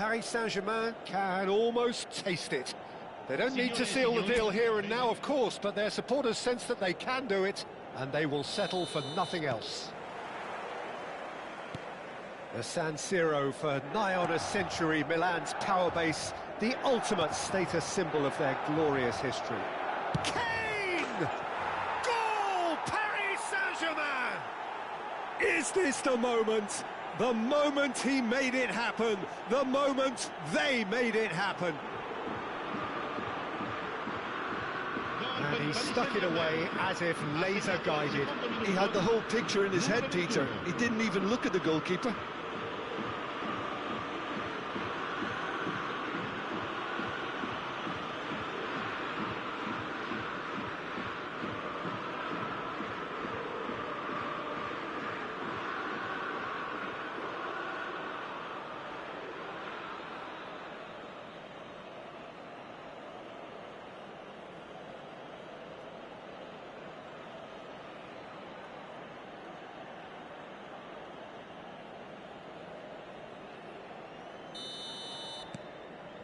Paris Saint-Germain can almost taste it. They don't need to seal the deal here and now, of course, but their supporters sense that they can do it, and they will settle for nothing else. The San Siro for nigh on a century, Milan's power base, the ultimate status symbol of their glorious history. Kane! Goal! Paris Saint-Germain! Is this the moment? The moment he made it happen. The moment they made it happen. And he stuck it away as if laser-guided. He had the whole picture in his head, Peter. He didn't even look at the goalkeeper.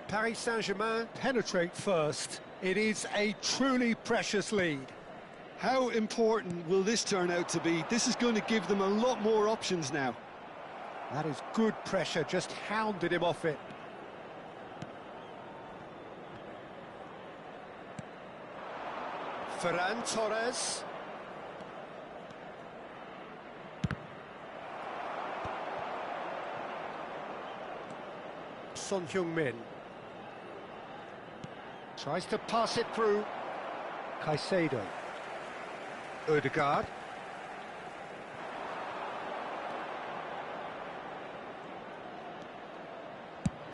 Paris Saint-Germain penetrate first. It is a truly precious lead. How important will this turn out to be? This is going to give them a lot more options now. That is good pressure, just hounded him off it. Ferran Torres. Son Heung-min. Tries to pass it through. Caicedo. Odegaard.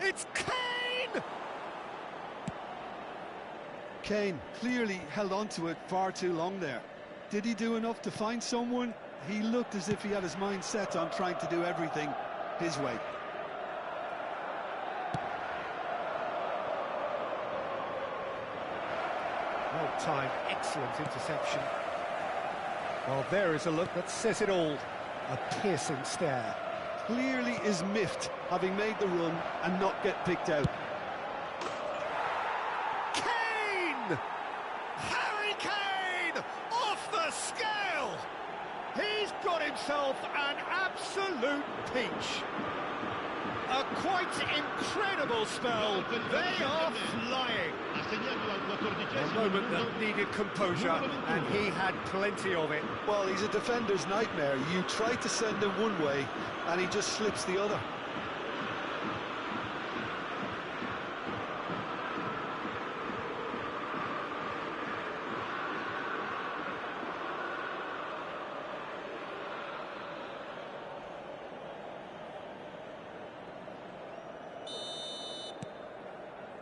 It's Kane! Kane clearly held on to it far too long there. Did he do enough to find someone? He looked as if he had his mind set on trying to do everything his way. Well-timed, excellent interception. Well, there is a look that says it all. A piercing stare. Clearly is miffed, having made the run and not get picked out. Kane! Harry Kane! Off the scale! He's got himself an absolute peach. A quite incredible spell. They are flying. A moment that needed composure, and he had plenty of it. Well, he's a defender's nightmare. You try to send him one way, and he just slips the other.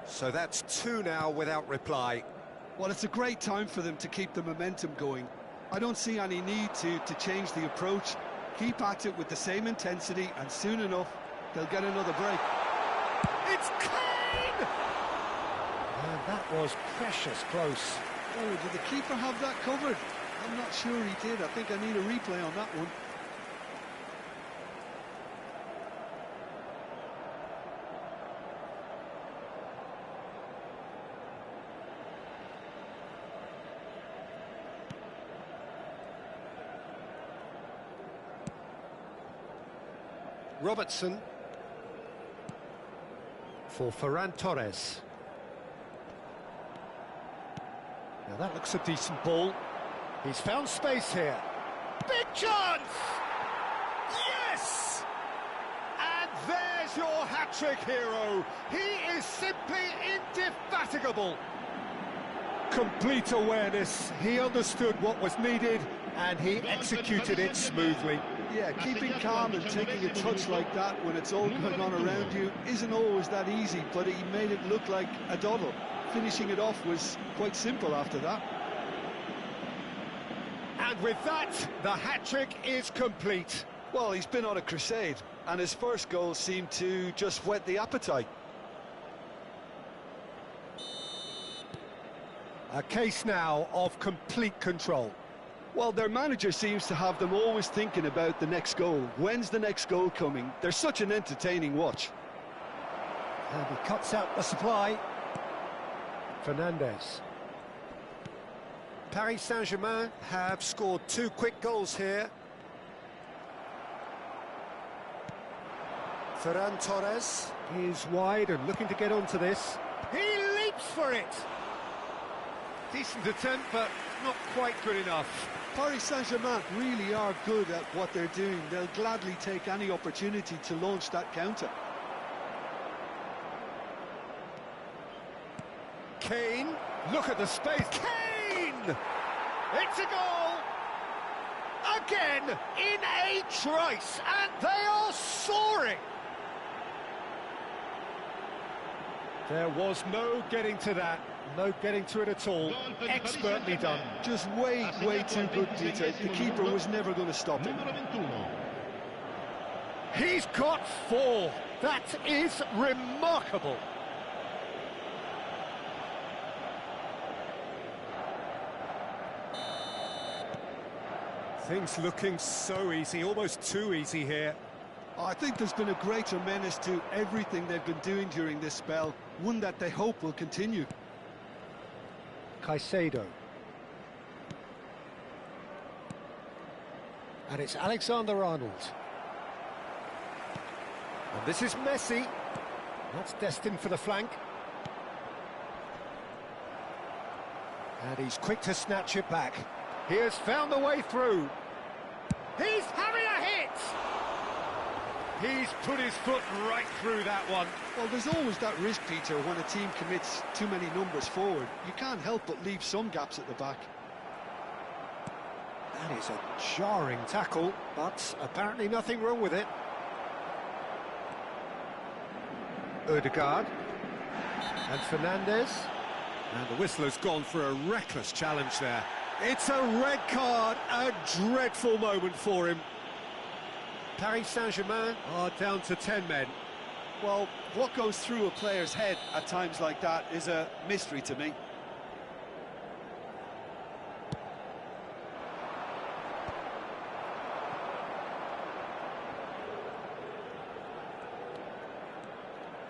So that's two now without reply. Well, it's a great time for them to keep the momentum going. I don't see any need to change the approach. Keep at it with the same intensity, and soon enough, they'll get another break. It's Kane! And that was precious close. Oh, did the keeper have that covered? I'm not sure he did. I think I need a replay on that one. Robertson for Ferran Torres. Now that looks a decent ball. He's found space here. Big chance! Yes! And there's your hat-trick hero. He is simply indefatigable. Complete awareness. He understood what was needed and he executed it smoothly. Yeah, keeping calm and taking a touch like that when it's all going on around you isn't always that easy, but he made it look like a doddle. Finishing it off was quite simple after that. And with that, the hat-trick is complete. Well, he's been on a crusade, and his first goal seemed to just whet the appetite. A case now of complete control. Well, their manager seems to have them always thinking about the next goal. When's the next goal coming? They're such an entertaining watch. And he cuts out the supply. Fernandes. Paris Saint-Germain have scored 2 quick goals here. Ferran Torres is wide and looking to get onto this. He leaps for it! Decent attempt, but not quite good enough. Paris Saint-Germain really are good at what they're doing. They'll gladly take any opportunity to launch that counter. Kane, look at the space. Kane! It's a goal! Again, in a trice, and they are soaring! There was no getting to that, no getting to it at all. Expertly done. Just way too good, Peter. The keeper was never going to stop him. He's got 4. That is remarkable. Things looking so easy, almost too easy here. I think there's been a greater menace to everything they've been doing during this spell, one that they hope will continue. Caicedo. And it's Alexander-Arnold. And this is Messi. That's destined for the flank. And he's quick to snatch it back. He has found the way through. He's having a hit! He's put his foot right through that one. Well, there's always that risk, Peter, when a team commits too many numbers forward. You can't help but leave some gaps at the back. That is a jarring tackle, but apparently nothing wrong with it. Ødegaard. And Fernandes. And the whistle has gone for a reckless challenge there. It's a red card, a dreadful moment for him. Paris Saint-Germain are down to 10 men. Well, what goes through a player's head at times like that is a mystery to me.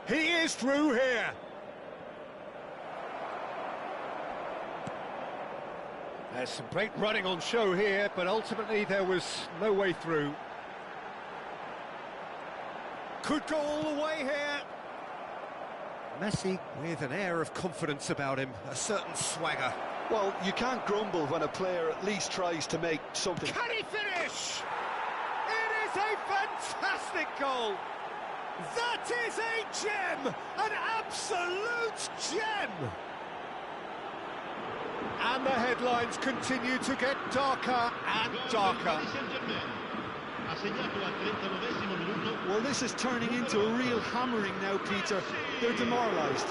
He is through here. There's some great running on show here, but ultimately there was no way through. Could go all the way here. Messi with an air of confidence about him, a certain swagger. Well, you can't grumble when a player at least tries to make something. Can he finish? It is a fantastic goal. That is a gem, an absolute gem. And the headlines continue to get darker and darker. Well, this is turning into a real hammering now, Peter. They're demoralised.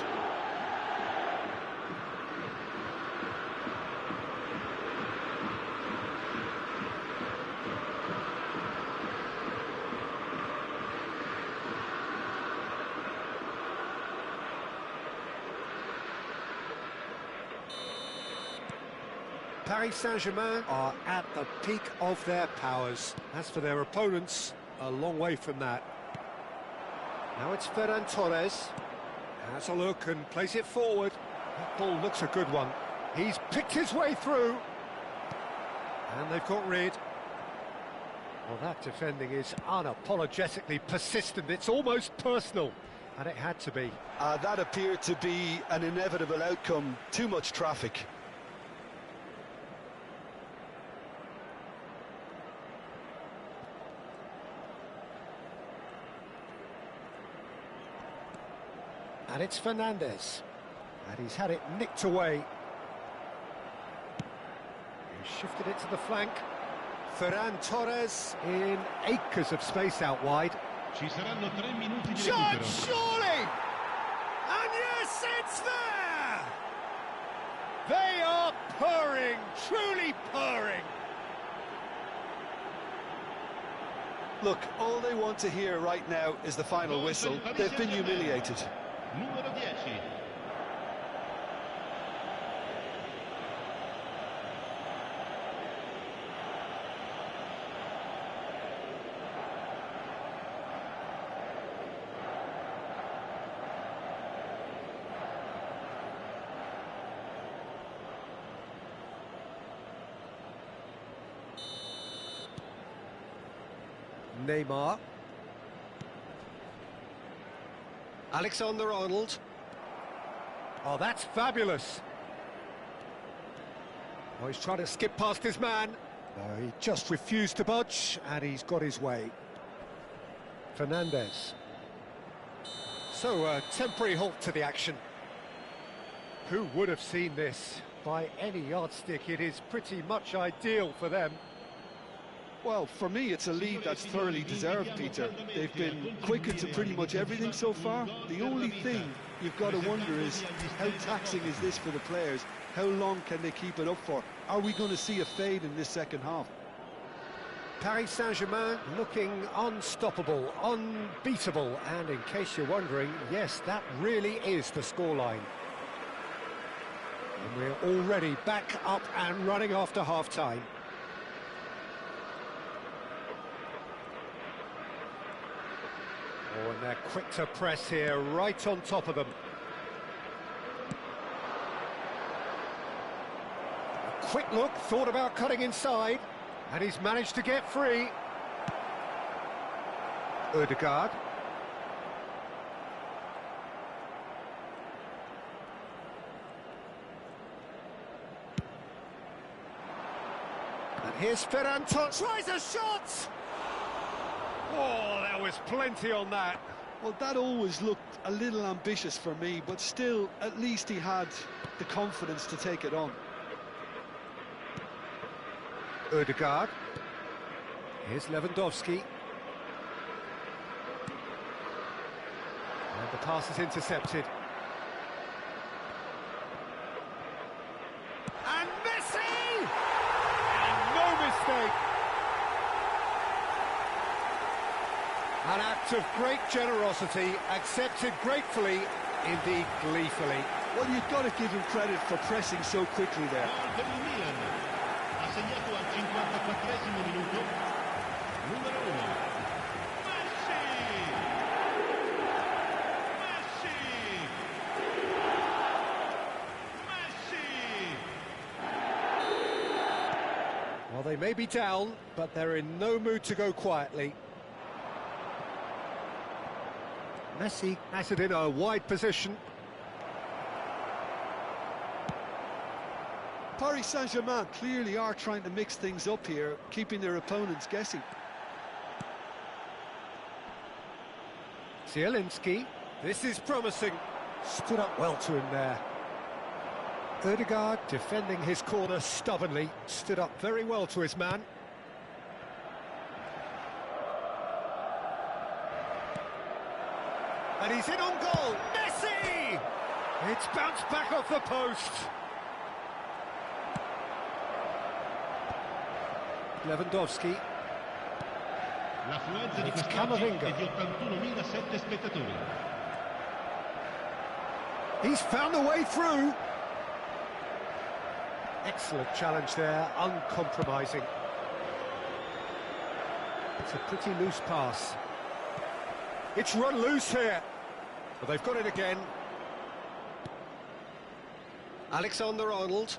Paris Saint-Germain are at the peak of their powers. As for their opponents, a long way from that. Now it's Ferran Torres. Has a look and plays it forward. That ball looks a good one. He's picked his way through. And they've got rid. Well, that defending is unapologetically persistent. It's almost personal. And it had to be. That appeared to be an inevitable outcome. Too much traffic. And it's Fernandes. And he's had it nicked away. He's shifted it to the flank. Ferran Torres in acres of space out wide. Shot, surely! And yes, it's there! They are purring, truly purring. Look, all they want to hear right now is the final whistle. They've been humiliated. Numero 10. Neymar. Alexander-Arnold. Oh, that's fabulous. Oh, he's trying to skip past his man. No, he just refused to budge, and he's got his way. Fernandez. So, a temporary halt to the action. Who would have seen this? By any yardstick, it is pretty much ideal for them. Well, for me, it's a lead that's thoroughly deserved, Peter. They've been quick into pretty much everything so far. The only thing you've got to wonder is, how taxing is this for the players? How long can they keep it up for? Are we going to see a fade in this second half? Paris Saint-Germain looking unstoppable, unbeatable, and in case you're wondering, yes, that really is the scoreline. And we're already back up and running after half-time. Oh, and they're quick to press here, right on top of them. A quick look, thought about cutting inside, and he's managed to get free. Ødegaard. And here's Ferran Torres, tries a shot! Oh, there was plenty on that. Well, that always looked a little ambitious for me, but still, at least he had the confidence to take it on. Ødegaard. Here's Lewandowski. And the pass is intercepted. And Messi! And no mistake! An act of great generosity, accepted gratefully, indeed gleefully. Well, you've got to give him credit for pressing so quickly there. Ha segnato al 54esimo minuto, numero 1. Well, they may be down, but they're in no mood to go quietly. Messi has it in a wide position. Paris Saint-Germain clearly are trying to mix things up here, keeping their opponents guessing. Zielinski, this is promising. Stood up well to him there. Ødegaard defending his corner stubbornly, stood up very well to his man. And he's in on goal, Messi! It's bounced back off the post. Lewandowski. L'affluenza di It's quest'oggi Camavinga. è di 81.007 spettatori. He's found the way through. Excellent challenge there, uncompromising. It's a pretty loose pass. It's run loose here. But they've got it again. Alexander-Arnold.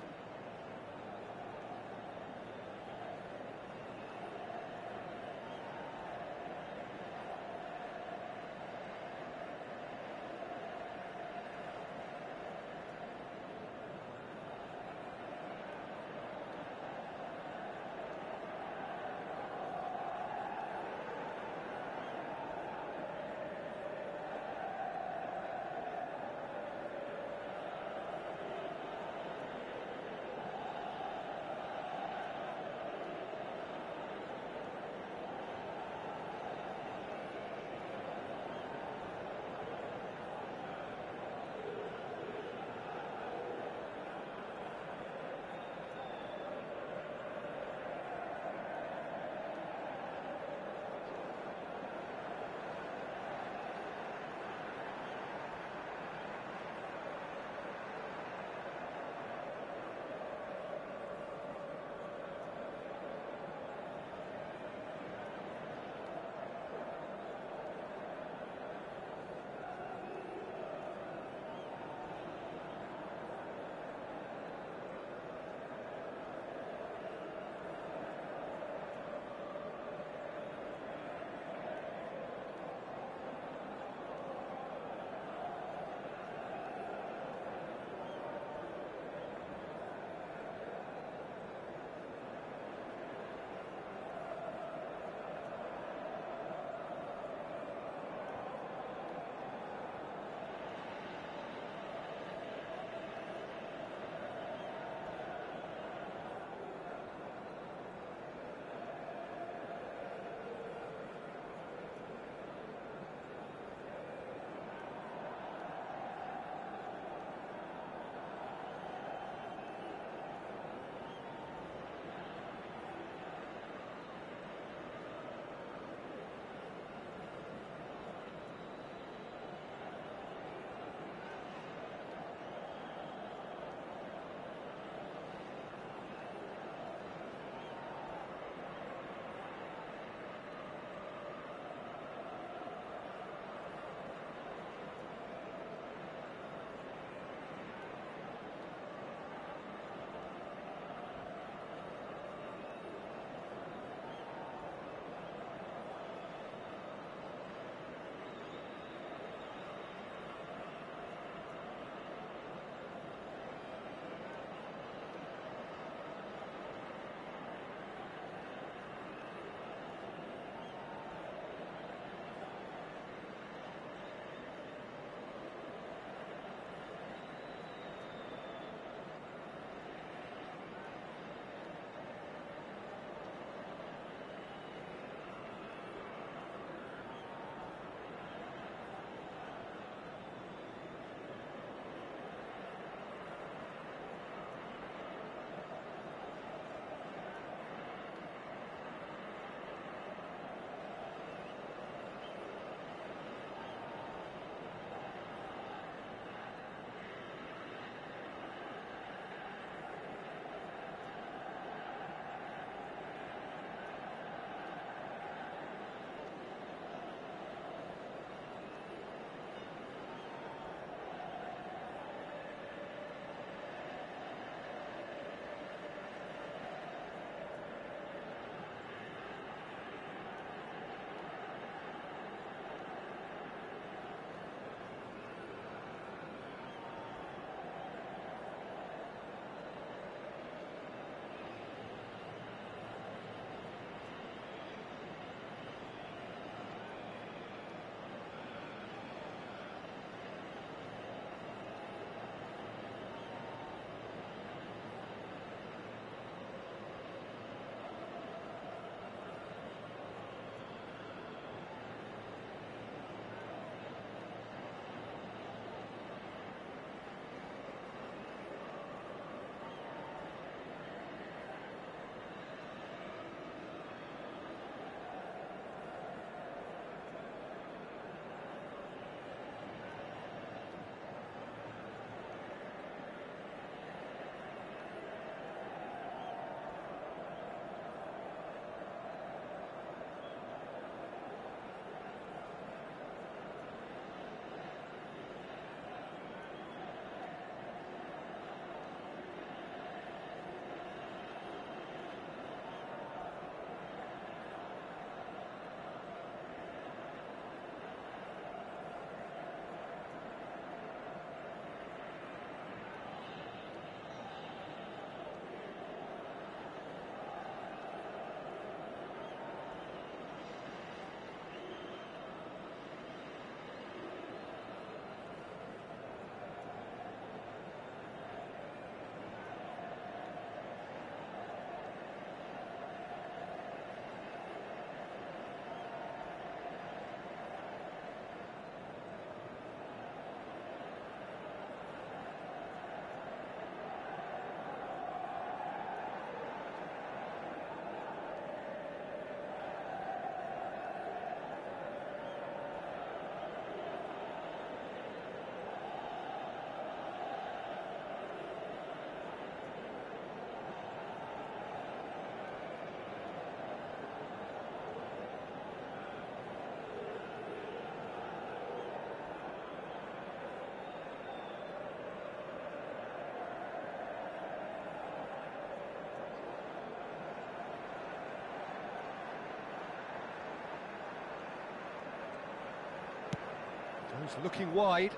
Who's looking wide.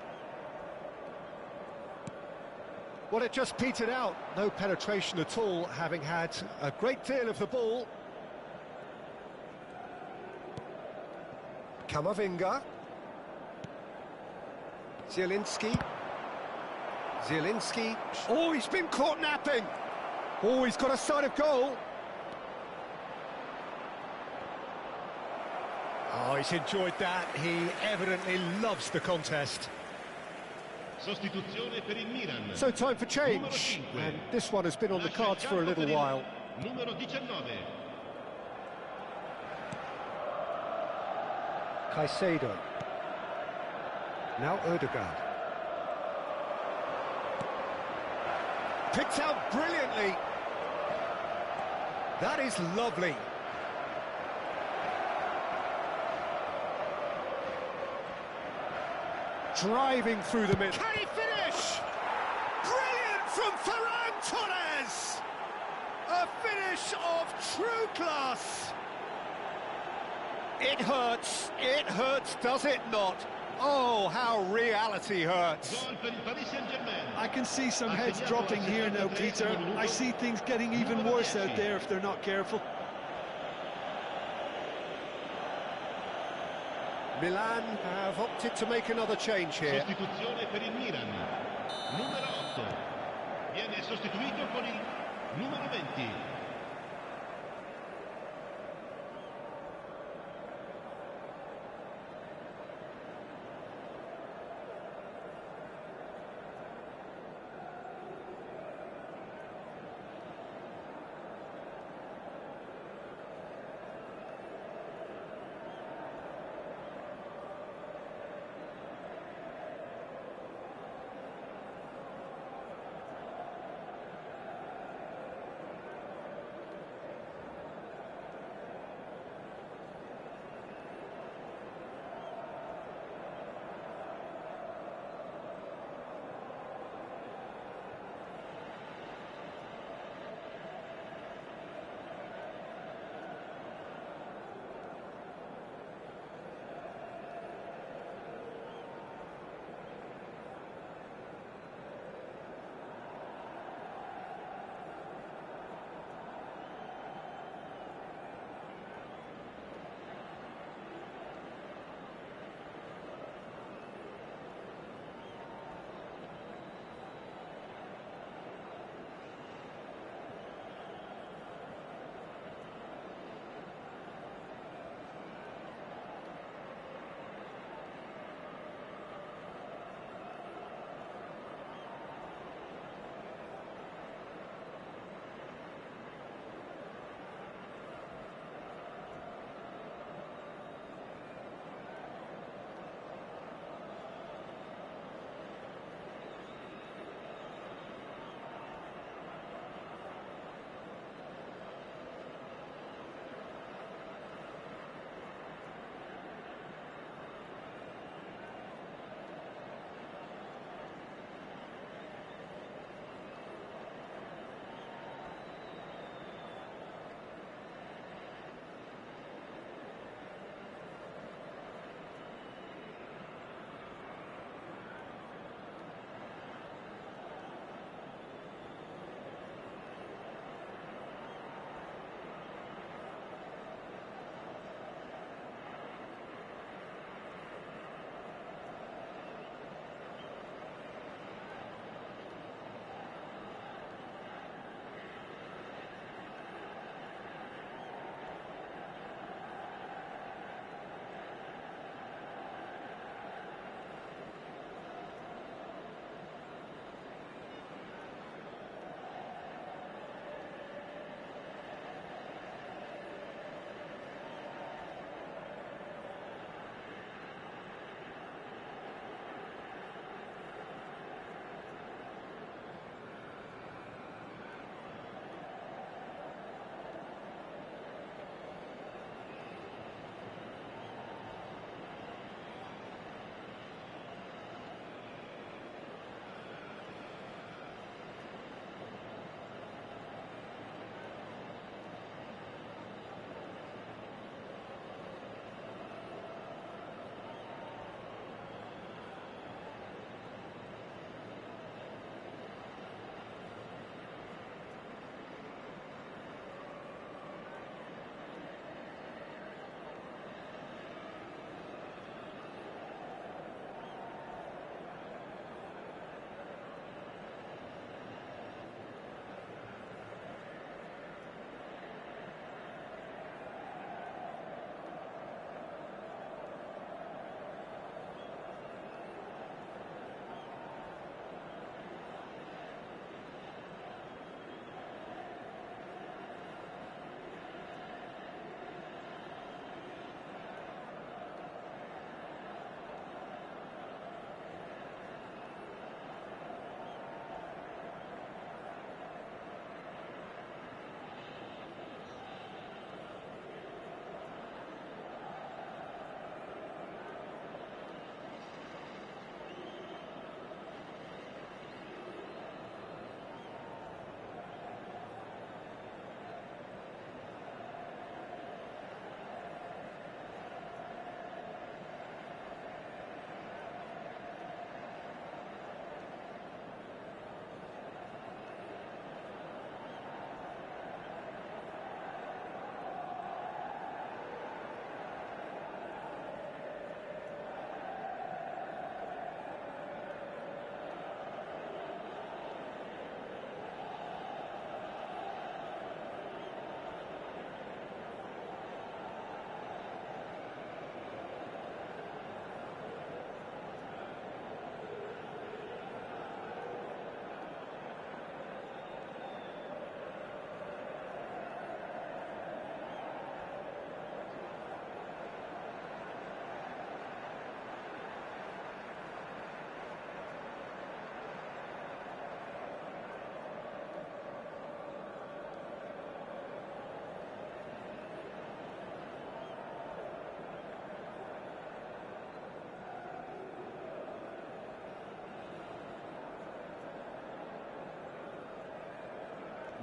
Well, it just petered out. No penetration at all, having had a great deal of the ball. Kamavinga. Zielinski. Oh, he's been caught napping. Oh, he's got a sight of goal. Oh, he's enjoyed that. He evidently loves the contest. Sostituzione per il Milan. So time for change. And this one has been on the cards for a little while. Numero 19. Caicedo. Now Odegaard. Picked out brilliantly. That is lovely. Driving through the middle. Can he finish? Brilliant from Ferran Torres! A finish of true class. It hurts, does it not? Oh, how reality hurts. Gol per il Paris Saint-Germain. I can see some heads dropping here now, Peter. I see things getting even worse out there if they're not careful. Milan have opted to make another change here. Sostituzione per il Milan. Numero 8. Viene sostituito con il numero 20.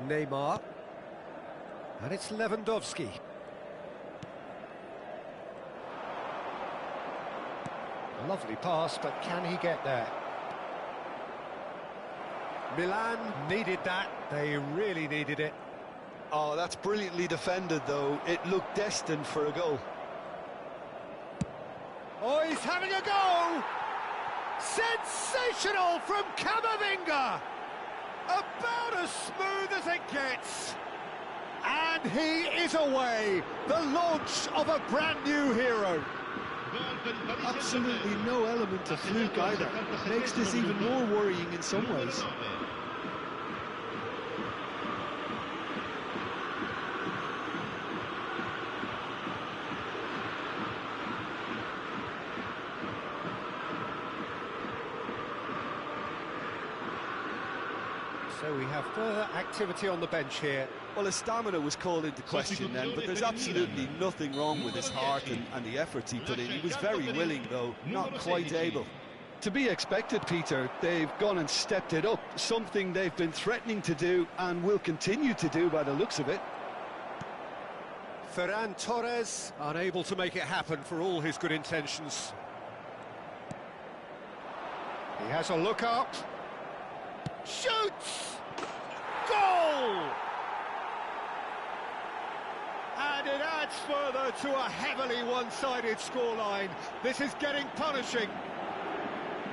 Neymar. And it's Lewandowski. Lovely pass, but can he get there? Milan needed that. They really needed it. Oh, that's brilliantly defended, though. It looked destined for a goal. Oh, he's having a go! Sensational from Camavinga! About as smooth as it gets. And he is away. The launch of a brand new hero. Absolutely no element of fluke either. Makes this even more worrying in some ways. So we have further activity on the bench here. Well, his stamina was called into question then, but there's absolutely nothing wrong with his heart and the efforts he put in. He was very willing, though, not quite able. To be expected, Peter. They've gone and stepped it up, something they've been threatening to do and will continue to do by the looks of it. Ferran Torres, unable to make it happen for all his good intentions. He has a look up. Shoots! Goal! And it adds further to a heavily one-sided scoreline. This is getting punishing.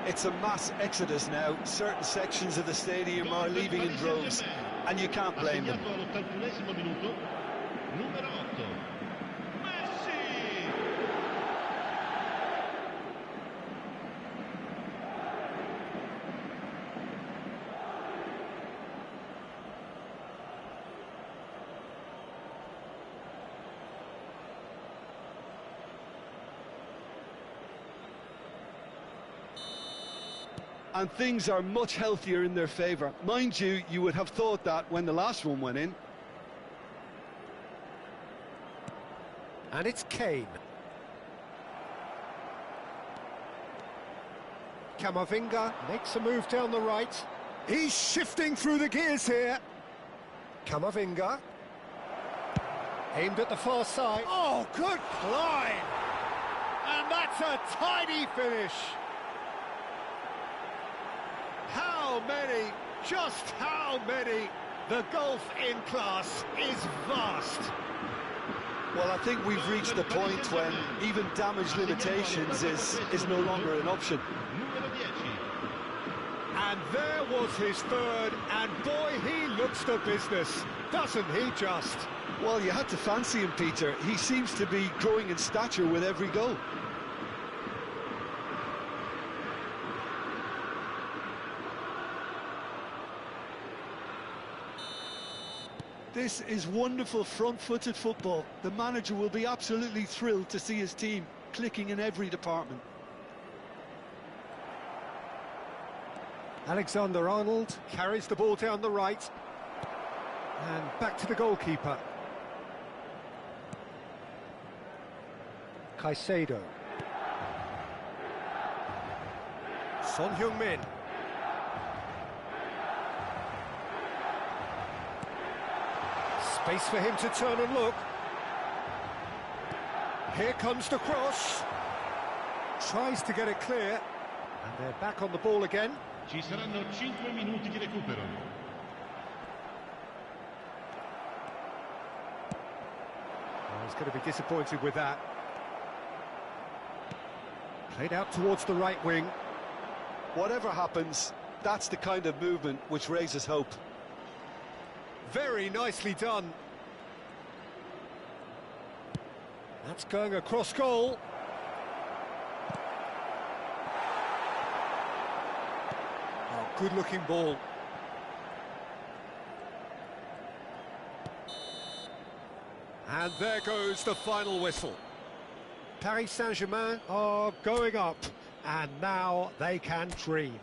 It's a mass exodus now. Certain sections of the stadium are leaving in droves, and you can't blame them. And things are much healthier in their favour. Mind you, you would have thought that when the last one went in. And it's Kane. Camavinga makes a move down the right. He's shifting through the gears here. Camavinga. Aimed at the far side. Oh, good climb! And that's a tidy finish. How many, just how many? The gulf in class is vast. Well, I think we've reached the point when even damage limitations is no longer an option. And there was his third, and boy, he looks the business, doesn't he just? Well, you had to fancy him, Peter. He seems to be growing in stature with every goal. This is wonderful front-footed football. The manager will be absolutely thrilled to see his team clicking in every department. Alexander-Arnold carries the ball down the right. And back to the goalkeeper. Caicedo. Son Heung-min. Space for him to turn and look. Here comes the cross. Tries to get it clear. And they're back on the ball again. Ci saranno 5 minuti di recupero. Oh, he's going to be disappointed with that. Played out towards the right wing. Whatever happens, that's the kind of movement which raises hope. Very nicely done. That's going across goal. Oh, good-looking ball. And there goes the final whistle. Paris Saint-Germain are going up, and now they can dream.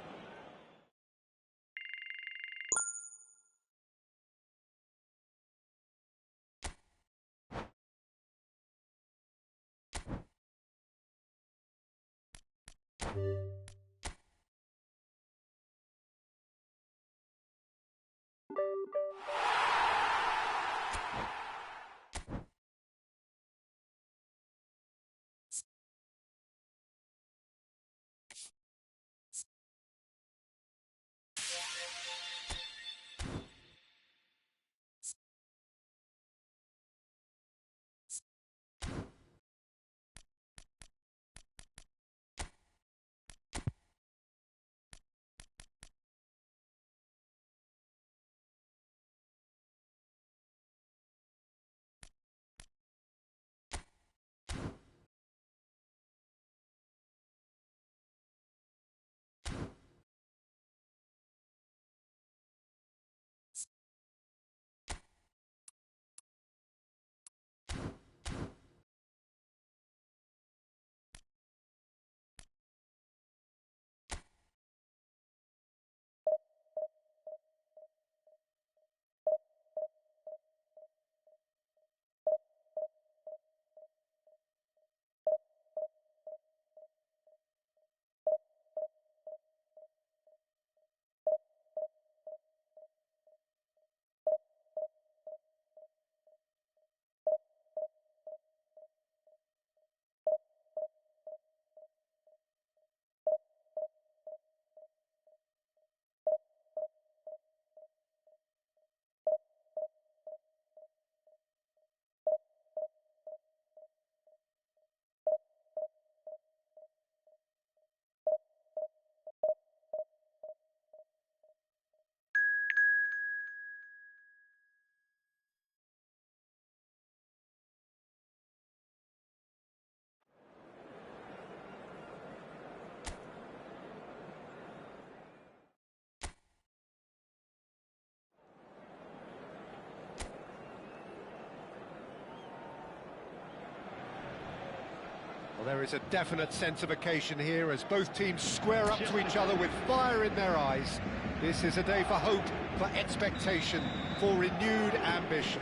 there is a definite sense of occasion here as both teams square up to each other with fire in their eyes. This is a day for hope, for expectation, for renewed ambition.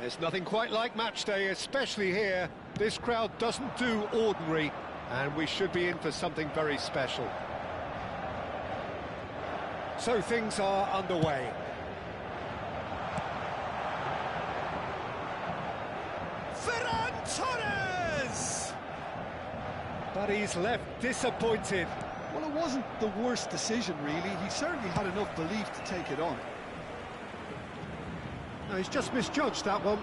There's nothing quite like match day, especially here. This crowd doesn't do ordinary, and we should be in for something very special. So things are underway. Ferran Torres! But he's left disappointed. Well, it wasn't the worst decision, really. He certainly had enough belief to take it on. No, he's just misjudged that one.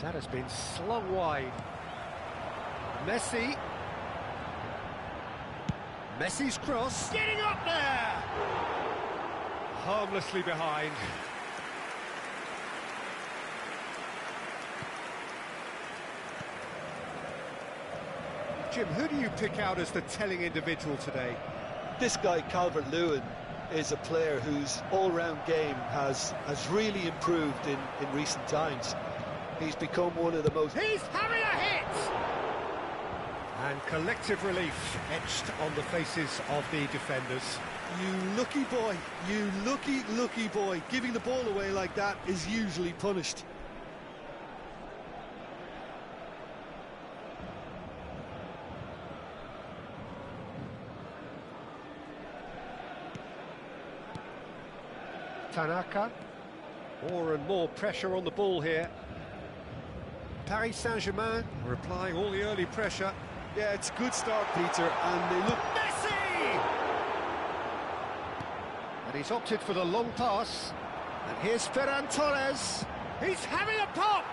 That has been slung wide. Messi. Messi's cross. Getting up there! Harmlessly behind. Jim, who do you pick out as the telling individual today? This guy, Calvert-Lewin, is a player whose all-round game has really improved in recent times. He's become one of the most... He's having a hit! And collective relief etched on the faces of the defenders. You lucky boy, you lucky boy. Giving the ball away like that is usually punished. Tanaka. More and more pressure on the ball here. Paris Saint-Germain are applying all the early pressure. Yeah, it's a good start, Peter, and they look... Messi! And he's opted for the long pass. And here's Ferran Torres. He's having a pop!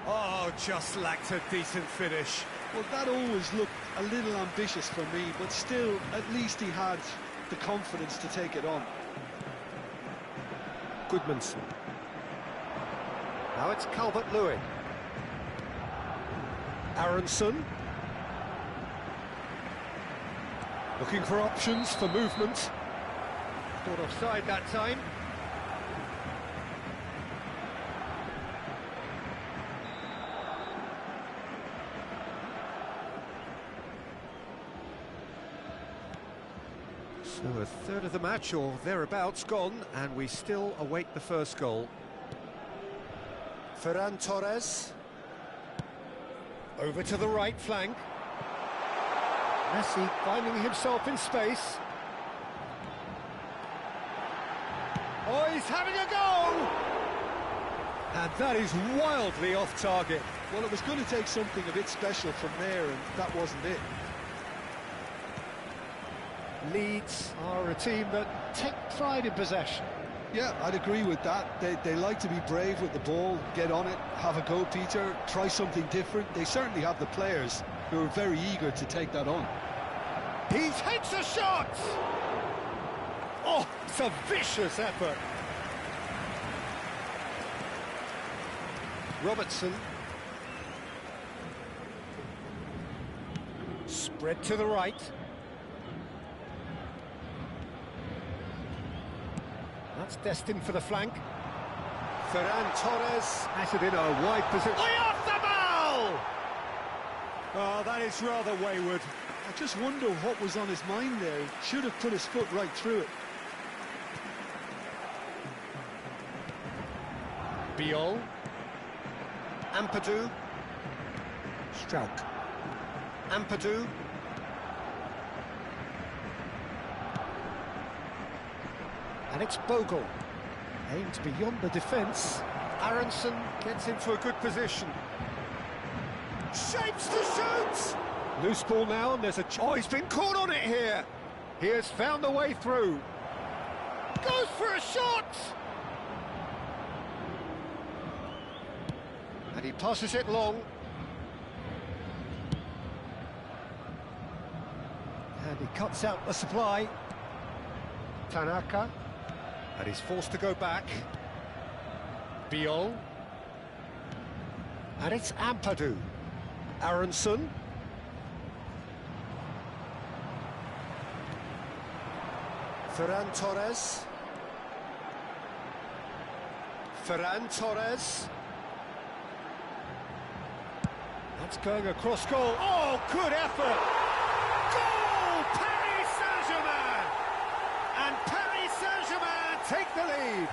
Oh, just lacked a decent finish. Well, that always looked a little ambitious for me, but still, at least he had the confidence to take it on. Goodmanson. Now it's Calvert-Lewin. Aronson. Looking for options for movement. Thought offside that time. So a third of the match or thereabouts gone, and we still await the first goal. Ferran Torres. Over to the right flank. Messi finding himself in space. Oh, he's having a go! And that is wildly off target. Well, it was going to take something a bit special from there, and that wasn't it. Leeds are a team that take pride in possession. Yeah, I'd agree with that. They like to be brave with the ball, get on it, have a go, Peter, try something different. They certainly have the players who are very eager to take that on. He takes a shot! Oh, it's a vicious effort. Robertson. Spread to the right. That's destined for the flank. Ferran Torres has it in a wide position. Off the ball! Oh, that is rather wayward. I just wonder what was on his mind there. He should have put his foot right through it. Biol. Ampadu. Strauch. Ampadu. And it's Bogle. Aimed beyond the defence. Aronson gets into a good position. Shapes to shoot! Loose ball now, and there's a... Oh, he's been caught on it here! He has found the way through. Goes for a shot! And he passes it long. And he cuts out the supply. Tanaka. And he's forced to go back. Biol. And it's Ampadu. Aronson. Ferran Torres. Ferran Torres. That's going across goal. Oh, good effort! Goal! Paris Saint-Germain! And Paris Saint-Germain take the lead.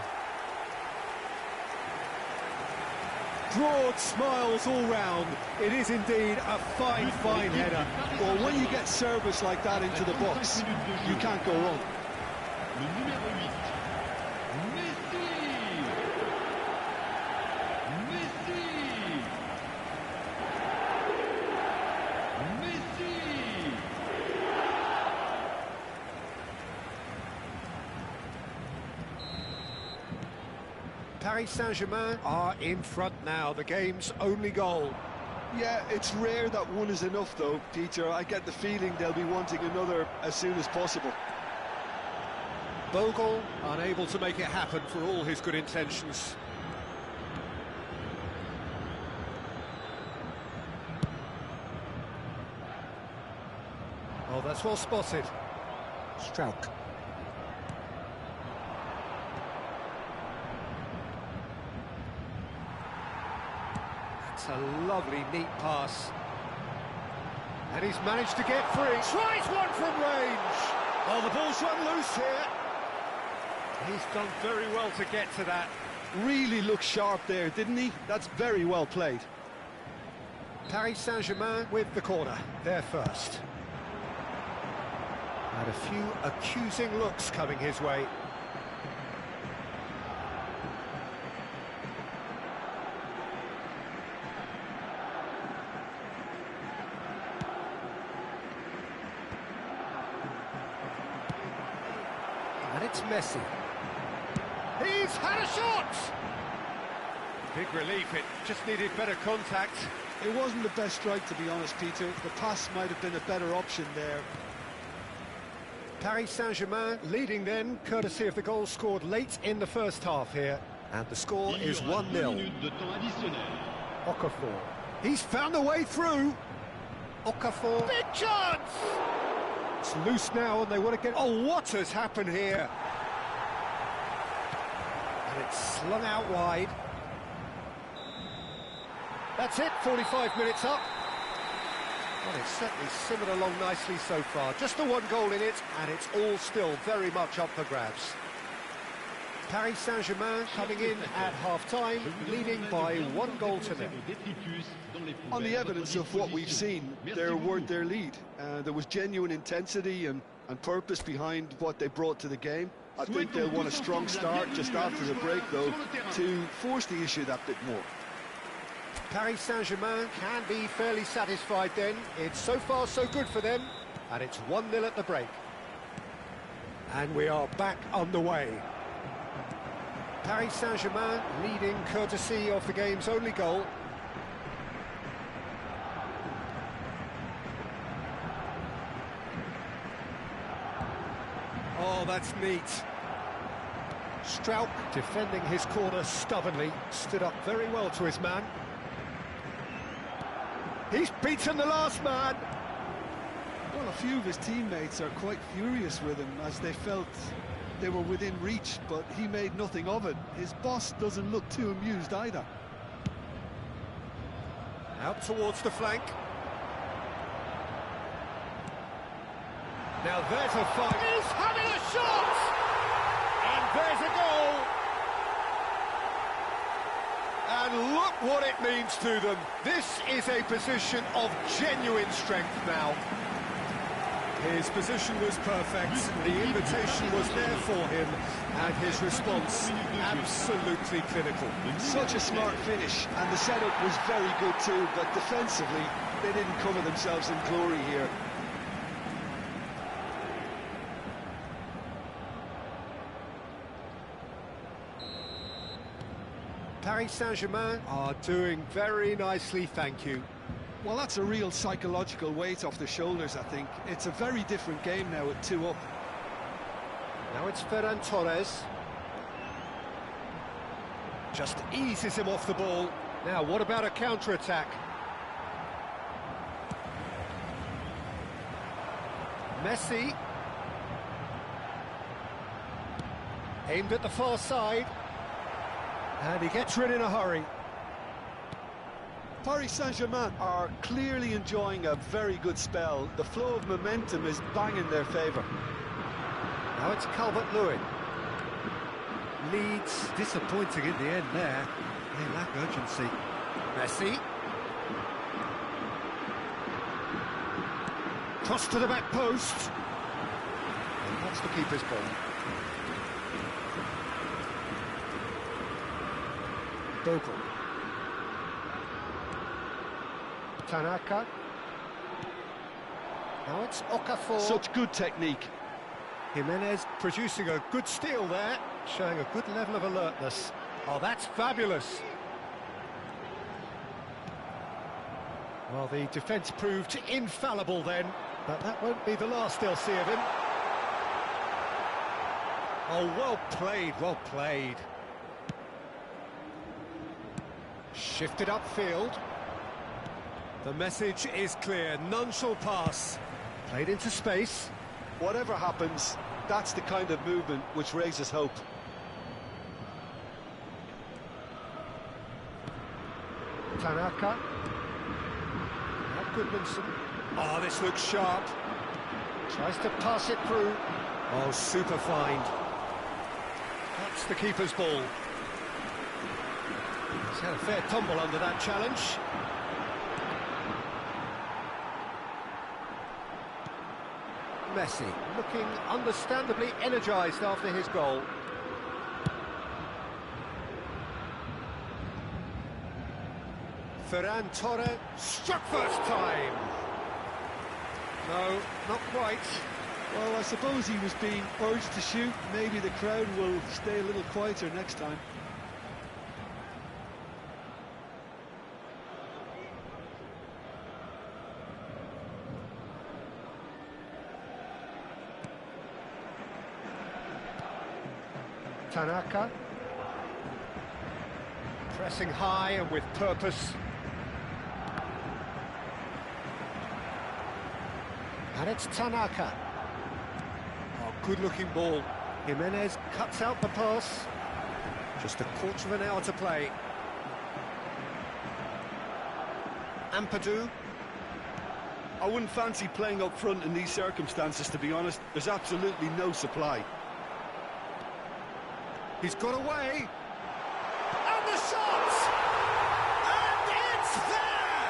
Broad smiles all round. It is indeed a fine, fine header. Well, when you get service like that into the box, you can't go wrong. Le numéro 8, Messi. Messi. Messi. Paris Saint-Germain are in front now, the game's only goal. Yeah, it's rare that one is enough, though, Peter. I get the feeling they'll be wanting another as soon as possible. Bogle unable to make it happen for all his good intentions. Oh, that's well spotted. Strauch. That's a lovely, neat pass. And he's managed to get free. Tries one from range. Oh, the ball's run loose here. He's done very well to get to that. Really looked sharp there, didn't he? That's very well played. Paris Saint-Germain with the corner, they're first. And a few accusing looks coming his way. And it's Messi. He's had a shot! Big relief, it just needed better contact. It wasn't the best strike, to be honest, Peter. The pass might have been a better option there. Paris Saint-Germain leading then, courtesy of the goal scored late in the first half here. And the score is 1-0. Okafor. He's found a way through. Okafor. Big chance! It's loose now and they want to get... Oh, what has happened here? And it's slung out wide. That's it, 45 minutes up. Well, it's certainly simmered along nicely so far. Just the one goal in it, and it's all still very much up for grabs. Paris Saint-Germain coming in at half-time, leading by 1-0. On the evidence of what we've seen, they're worth their lead. There was genuine intensity and purpose behind what they brought to the game. I think they'll want a strong start just after the break, though, to force the issue that bit more. Paris Saint-Germain can be fairly satisfied then. It's so far so good for them, and it's 1-0 at the break. And we are back underway. Paris Saint-Germain leading courtesy of the game's only goal. Oh, that's neat. Strauch defending his corner stubbornly, stood up very well to his man. He's beaten the last man. Well, a few of his teammates are quite furious with him as they felt they were within reach, but he made nothing of it. His boss doesn't look too amused either. Out towards the flank. Now there's a fight. He's having a shot! And there's a goal! And look what it means to them. This is a position of genuine strength now. His position was perfect, the invitation was there for him, and his response absolutely clinical. Such a smart finish, and the setup was very good too, but defensively, they didn't cover themselves in glory here. Paris Saint-Germain are doing very nicely, thank you. Well, that's a real psychological weight off their shoulders, I think. It's a very different game now with 2 up. Now it's Ferran Torres. Just eases him off the ball. Now, what about a counter-attack? Messi. Aimed at the far side. And he gets rid in a hurry. Paris Saint-Germain are clearly enjoying a very good spell. The flow of momentum is bang in their favour. Now it's Calvert-Lewin. Leeds disappointing in the end there. They lack urgency. Messi. Cross to the back post. And that's the keeper's ball. Bogle. Tanaka. Now it's Okafor. Such good technique. Jimenez producing a good steal there, showing a good level of alertness. Oh, that's fabulous. Well, the defence proved infallible then, but that won't be the last they'll see of him. Oh, well played, well played. Shifted upfield. The message is clear, none shall pass. Played into space. Whatever happens, that's the kind of movement which raises hope. Tanaka. Now Goodmanson. Oh, this looks sharp. Tries to pass it through. Oh, super find. That's the keeper's ball. He's had a fair tumble under that challenge. Messi looking understandably energised after his goal. Ferran Torres struck first time. No, not quite. Well, I suppose he was being urged to shoot. Maybe the crowd will stay a little quieter next time. Tanaka. Pressing high and with purpose. And it's Tanaka. Oh, good-looking ball. Jimenez cuts out the pass. Just a quarter of an hour to play. Ampadu. I wouldn't fancy playing up front in these circumstances, to be honest. There's absolutely no supply. He's got away. And the shot! And it's there!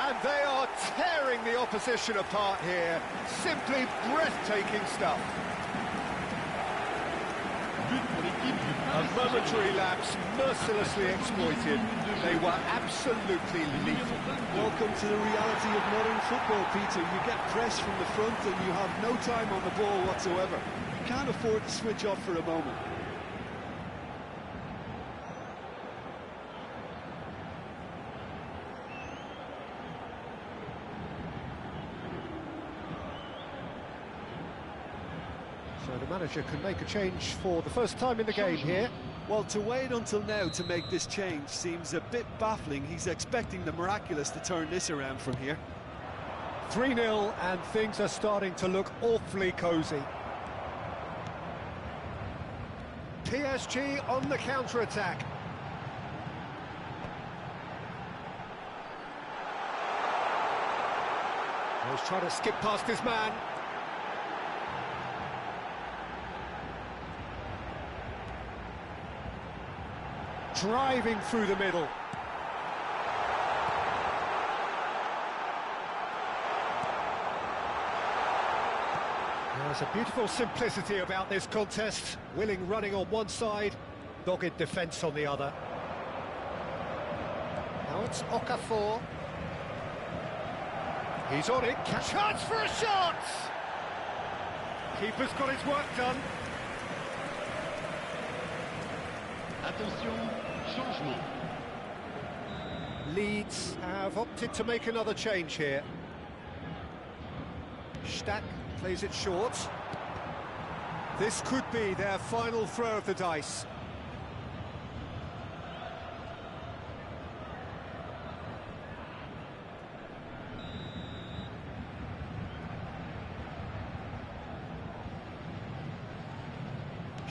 And they are tearing the opposition apart here. Simply breathtaking stuff. A momentary lapse mercilessly exploited. They were absolutely lethal. Welcome to the reality of modern football, Peter. You get pressed from the front and you have no time on the ball whatsoever. You can't afford to switch off for a moment. So the manager can make a change for the first time in the game here. Well, to wait until now to make this change seems a bit baffling. He's expecting the miraculous to turn this around from here. 3-0 and things are starting to look awfully cosy. PSG on the counter-attack. He's trying to skip past his man. Driving through the middle. There's a beautiful simplicity about this contest. Willing running on one side, dogged defence on the other. Now it's Okafor. He's on it. Chance for a shot! Keeper's got his work done. Attention, changement. Leeds have opted to make another change here. Stack plays it short. This could be their final throw of the dice.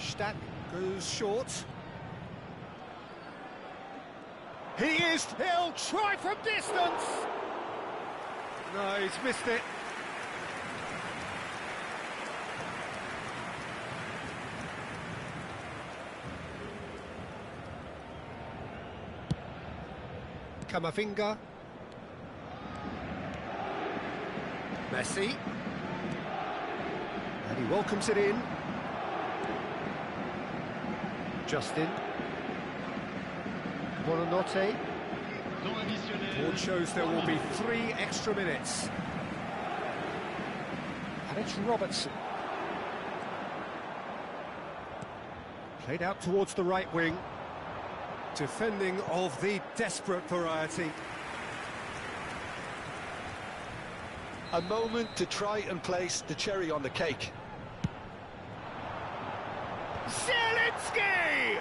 Stack goes short. He'll try from distance! No, he's missed it. Camavinga. Messi. And he welcomes it in. Justin. Buonanotte. Board shows there will be 3 extra minutes. And it's Robertson. Played out towards the right wing. Defending of the desperate variety. A moment to try and place the cherry on the cake. Zielinski!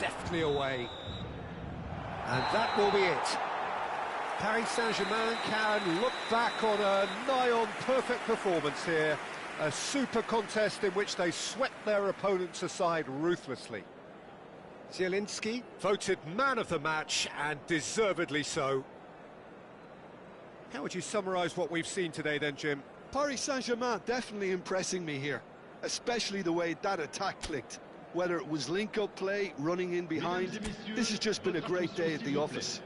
Deftly away. And that will be it. Paris Saint-Germain can look back on a nigh-on perfect performance here. A super contest in which they swept their opponents aside ruthlessly. Zielinski voted man of the match, and deservedly so. How would you summarise what we've seen today then, Jim? Paris Saint-Germain definitely impressing me here, especially the way that attack clicked. Whether it was link-up play, running in behind, this has just been a great day at the office.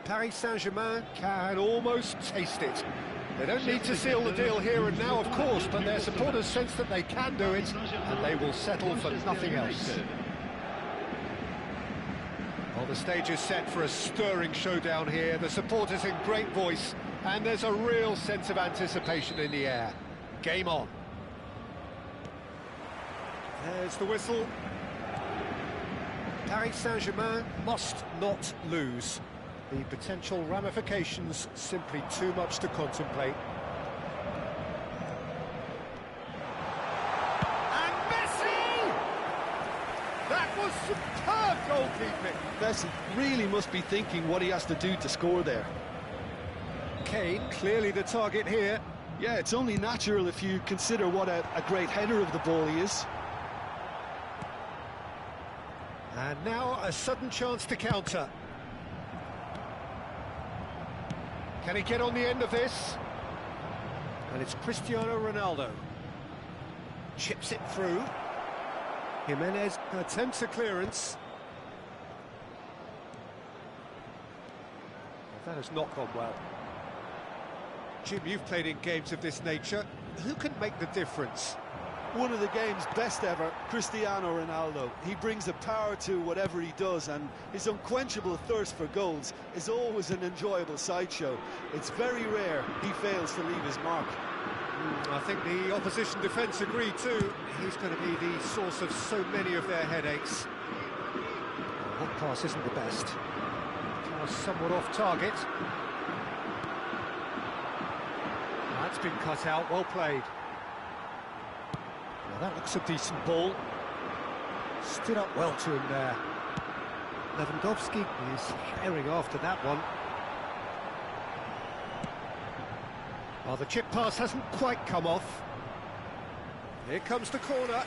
Paris Saint-Germain can almost taste it. They don't need to seal the deal here and now, of course, but their supporters sense that they can do it, and they will settle for nothing else. Well, the stage is set for a stirring showdown here. The supporters in great voice, and there's a real sense of anticipation in the air. Game on. There's the whistle. Paris Saint-Germain must not lose. The potential ramifications simply too much to contemplate. And Messi! That was superb goalkeeping. Messi really must be thinking what he has to do to score there. Kane clearly the target here. Yeah, it's only natural if you consider what a great header of the ball he is. And now a sudden chance to counter. Can he get on the end of this? And it's Cristiano Ronaldo. Chips it through. Jimenez attempts a clearance. Well, that has not gone well. Jim, you've played in games of this nature. Who can make the difference? One of the game's best ever, Cristiano Ronaldo. He brings a power to whatever he does, and his unquenchable thirst for goals is always an enjoyable sideshow. It's very rare he fails to leave his mark. I think the opposition defence agree too. He's going to be the source of so many of their headaches. That pass isn't the best. Pass somewhat off target. That's been cut out, well played. Now that looks a decent ball. Stood up well to him there. Lewandowski is herring after that one. Well, the chip pass hasn't quite come off. Here comes the corner.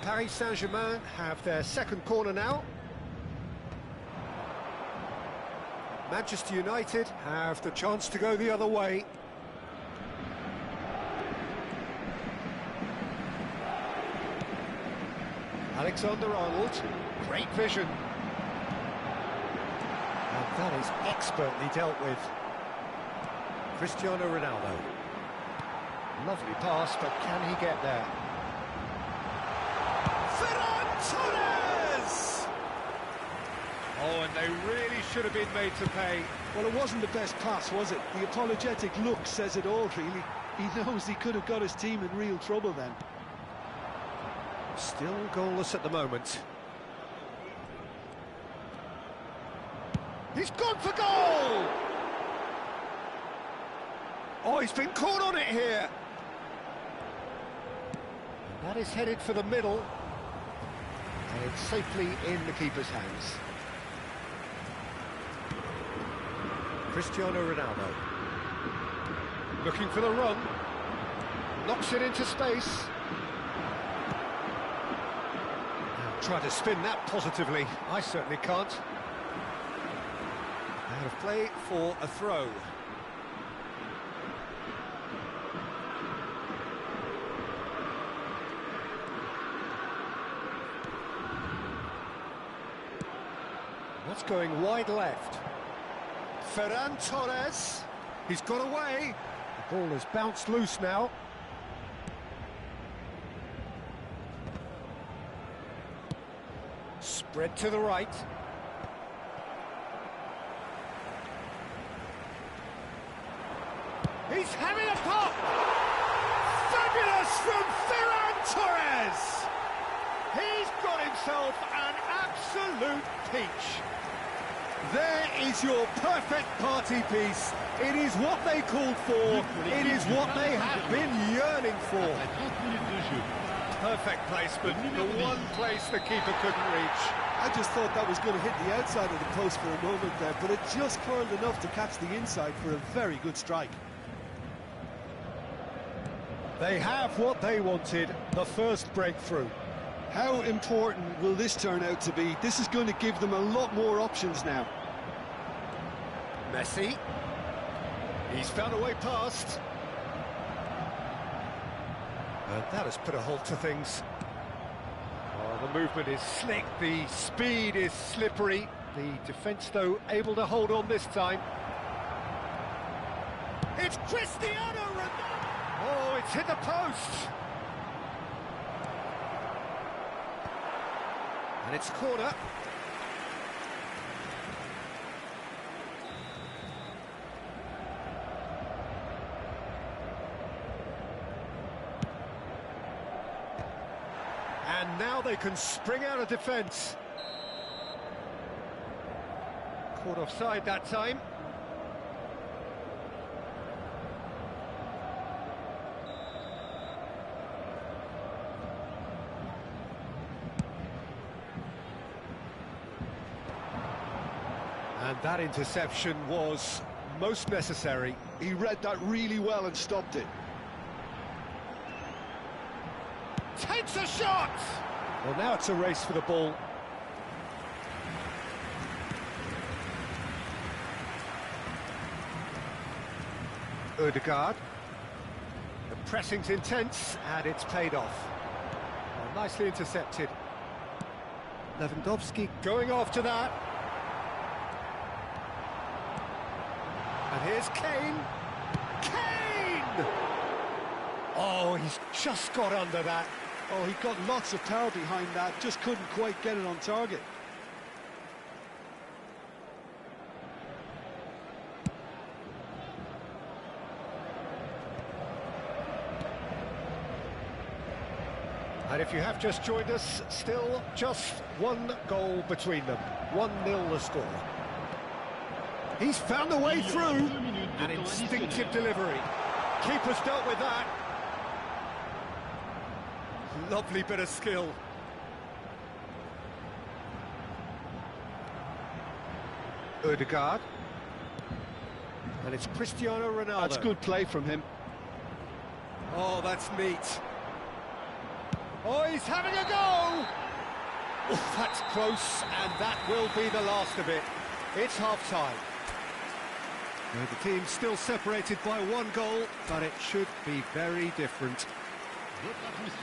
Paris Saint-Germain have their second corner now. Manchester United have the chance to go the other way. Alexander-Arnold, great vision. And that is expertly dealt with. Cristiano Ronaldo. Lovely pass, but can he get there? Ferran Torres! Oh, and they really should have been made to pay. Well, it wasn't the best pass, was it? The apologetic look says it all, really. He knows he could have got his team in real trouble then. Still goalless at the moment. He's gone for goal! Oh, he's been caught on it here. And that is headed for the middle. And it's safely in the keeper's hands. Cristiano Ronaldo. Looking for the run. Knocks it into space. Try to spin that positively. I certainly can't. Out of play for a throw. That's going wide left. Ferran Torres. He's got away. The ball has bounced loose now. Spread to the right. He's having a pop! Fabulous from Ferran Torres! He's got himself an absolute peach. There is your perfect party piece. It is what they called for. It is what they have been yearning for. Perfect placement, the one place the keeper couldn't reach. I just thought that was going to hit the outside of the post for a moment there, but it just curled enough to catch the inside for a very good strike. They have what they wanted, the first breakthrough. How important will this turn out to be? This is going to give them a lot more options now. Messi. He's found a way past. And that has put a halt to things. Oh, the movement is slick, the speed is slippery. The defence, though, able to hold on this time. It's Cristiano Ronaldo! Oh, it's hit the post! And it's corner. And now they can spring out of defence. Caught offside that time. And that interception was most necessary. He read that really well and stopped it. Takes a shot! Well, now it's a race for the ball. Ødegaard. The pressing's intense, and it's paid off. Well, nicely intercepted. Lewandowski going after that. And here's Kane. Kane! Oh, he's just got under that. Oh, he got lots of power behind that, just couldn't quite get it on target. And if you have just joined us, still just one goal between them. 1-0 the score. He's found a way through. An instinctive delivery. Keeper's dealt with that. Lovely bit of skill. Ødegaard. And it's Cristiano Ronaldo. That's good play from him. Oh, that's neat. Oh, he's having a go! Oh, that's close, and that will be the last of it. It's half-time. The team's still separated by one goal, but it should be very different.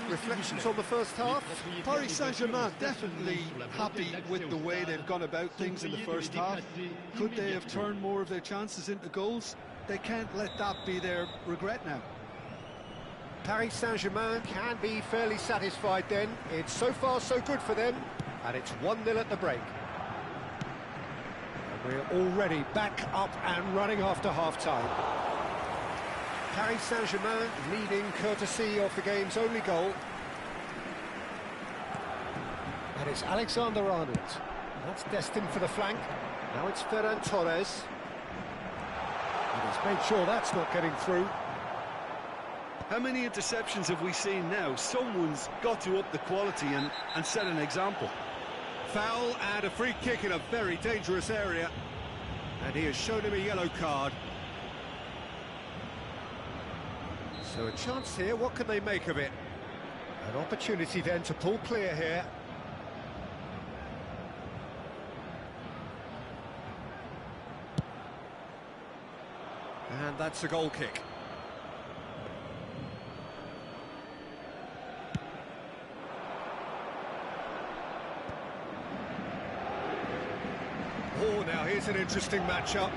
Reflections on the first half? Paris Saint-Germain definitely happy with the way they've gone about things in the first half. Could they have turned more of their chances into goals? They can't let that be their regret now. Paris Saint-Germain can be fairly satisfied then. It's so far so good for them, and it's 1-0 at the break. And we're already back up and running after half-time. Paris Saint-Germain leading courtesy of the game's only goal. And it's Alexander-Arnold. That's destined for the flank. Now it's Ferran Torres. And he's made sure that's not getting through. How many interceptions have we seen now? Someone's got to up the quality and set an example. Foul and a free kick in a very dangerous area. And he has shown him a yellow card. So a chance here, what can they make of it? An opportunity then to pull clear here. And that's a goal kick. Oh, now here's an interesting matchup.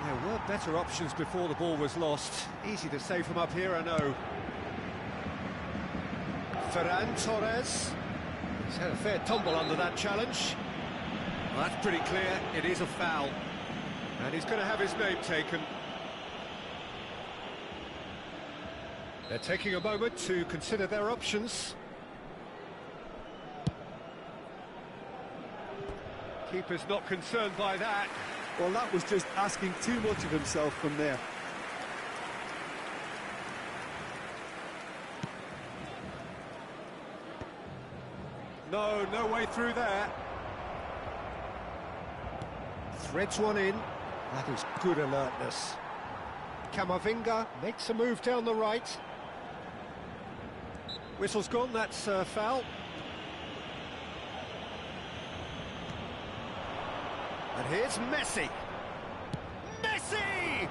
There were better options before the ball was lost. Easy to say from up here, I know. Ferran Torres. He's had a fair tumble under that challenge. Well, that's pretty clear. It is a foul. And he's going to have his name taken. They're taking a moment to consider their options. Keeper's not concerned by that. Well, that was just asking too much of himself from there. No way through there. Threads one in. That is good alertness. Camavinga makes a move down the right. Whistle's gone, that's foul. And here's Messi. Messi!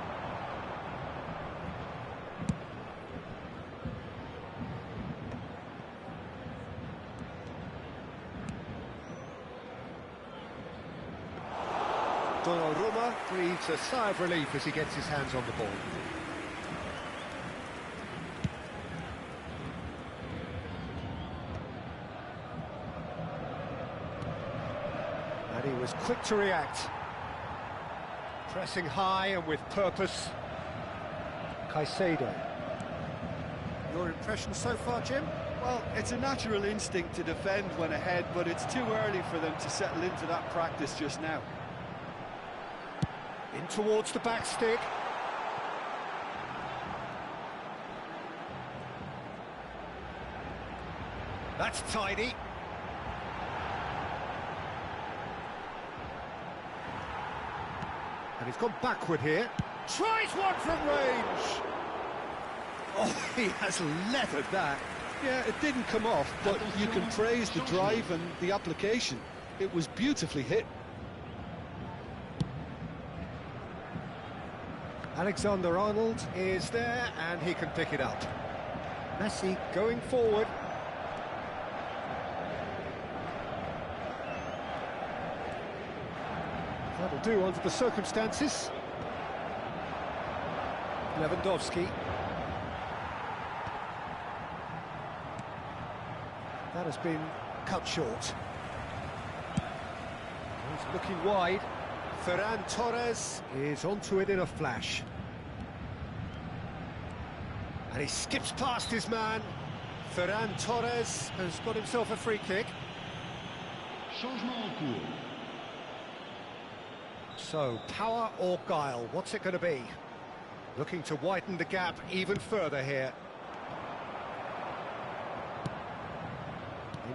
Donnarumma breathes a sigh of relief as he gets his hands on the ball. And he was quick to react. Pressing high and with purpose. Caicedo. Your impression so far, Jim? Well, it's a natural instinct to defend when ahead, but it's too early for them to settle into that practice just now. In towards the back stick. That's tidy. And he's gone backward here. Tries one from range. Oh, he has leathered that. Yeah, it didn't come off, but you can praise the drive and the application. It was beautifully hit. Alexander-Arnold is there, and he can pick it up. Messi going forward. That'll do under the circumstances. Lewandowski. That has been cut short. He's looking wide. Ferran Torres is onto it in a flash. And he skips past his man. Ferran Torres has got himself a free kick. Changement en cours. So, power or guile, what's it going to be? Looking to widen the gap even further here.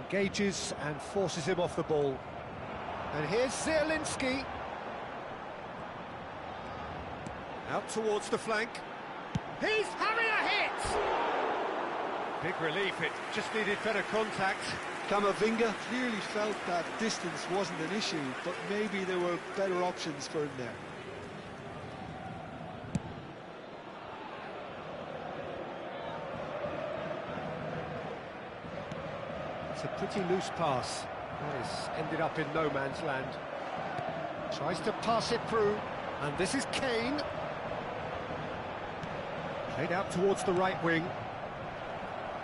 Engages and forces him off the ball. And here's Zielinski. Out towards the flank. He's having a hit! Big relief, it just needed better contact. Camavinga clearly felt that distance wasn't an issue, but maybe there were better options for him there. It's a pretty loose pass. That has ended up in no man's land. Tries to pass it through, and this is Kane. Played out towards the right wing.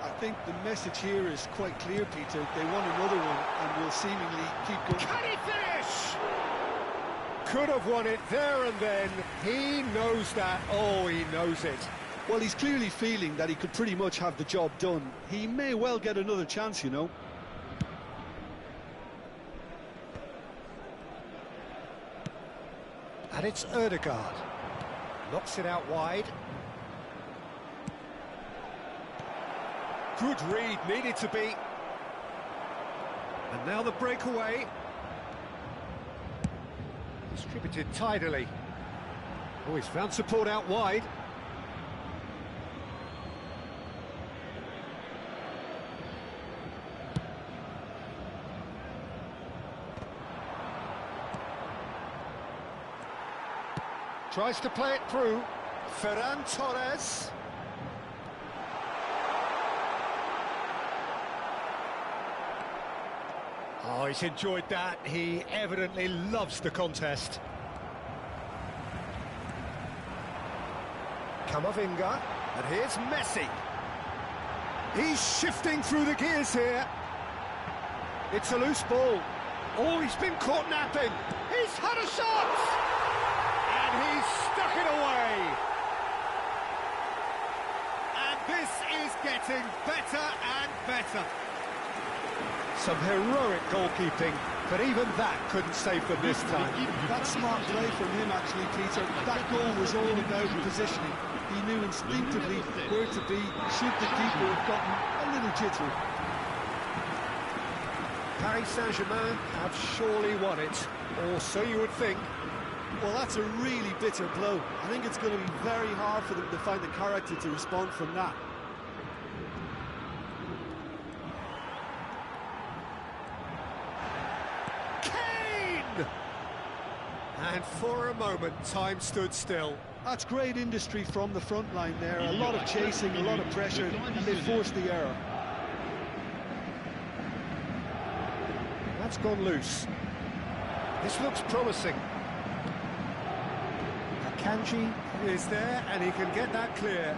I think the message here is quite clear, Peter. They want another one and will seemingly keep going. Can he finish? Could have won it there and then. He knows that. Oh, he knows it. Well, he's clearly feeling that he could pretty much have the job done. He may well get another chance, you know. And it's Ødegaard. Knocks it out wide. Good read, needed to be. And now the breakaway. Distributed tidily. Oh, he's found support out wide. Tries to play it through. Ferran Torres. Oh, he's enjoyed that. He evidently loves the contest. Camavinga, and here's Messi. He's shifting through the gears here. It's a loose ball. Oh, he's been caught napping. He's had a shot! And he's stuck it away. And this is getting better and better. Some heroic goalkeeping, but even that couldn't save them this time. That's smart play from him, actually, Peter. That goal was all about positioning. He knew instinctively where to be, should the keeper have gotten a little jittery. Paris Saint-Germain have surely won it, or so you would think. Well, that's a really bitter blow. I think it's going to be very hard for them to find the character to respond from that. And for a moment, time stood still. That's great industry from the front line there. A lot of chasing, a lot of pressure, and they forced the error. That's gone loose. This looks promising. Akanji is there, and he can get that clear.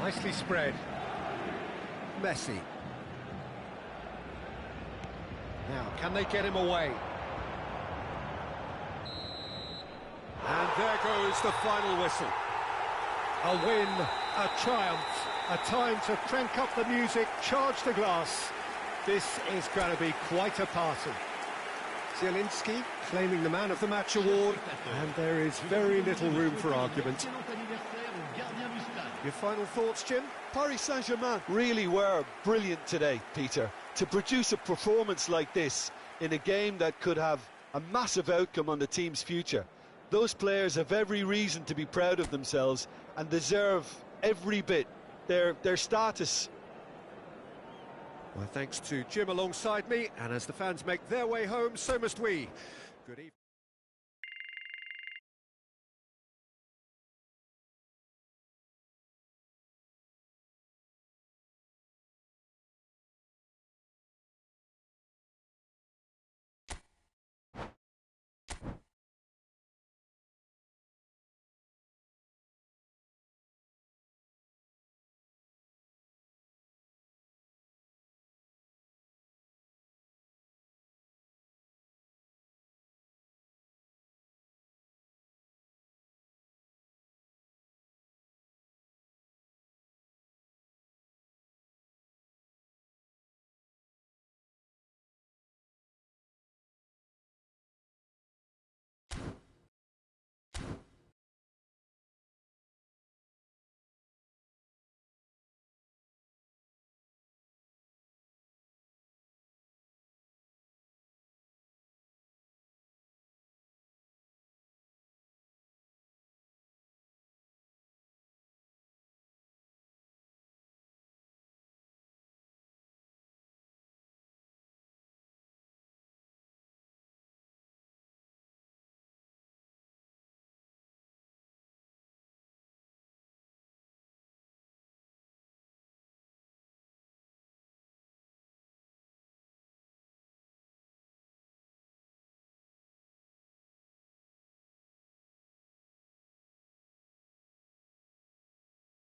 Nicely spread. Messi. Now, can they get him away? And there goes the final whistle. A win, a triumph, a time to crank up the music, charge the glass. This is going to be quite a party. Zielinski claiming the Man of the Match award, and there is very little room for argument. Your final thoughts, Jim? Paris Saint-Germain really were brilliant today, Peter. To produce a performance like this in a game that could have a massive outcome on the team's future. Those players have every reason to be proud of themselves and deserve every bit their status. Well, thanks to Jim alongside me, and as the fans make their way home, so must we. Good evening.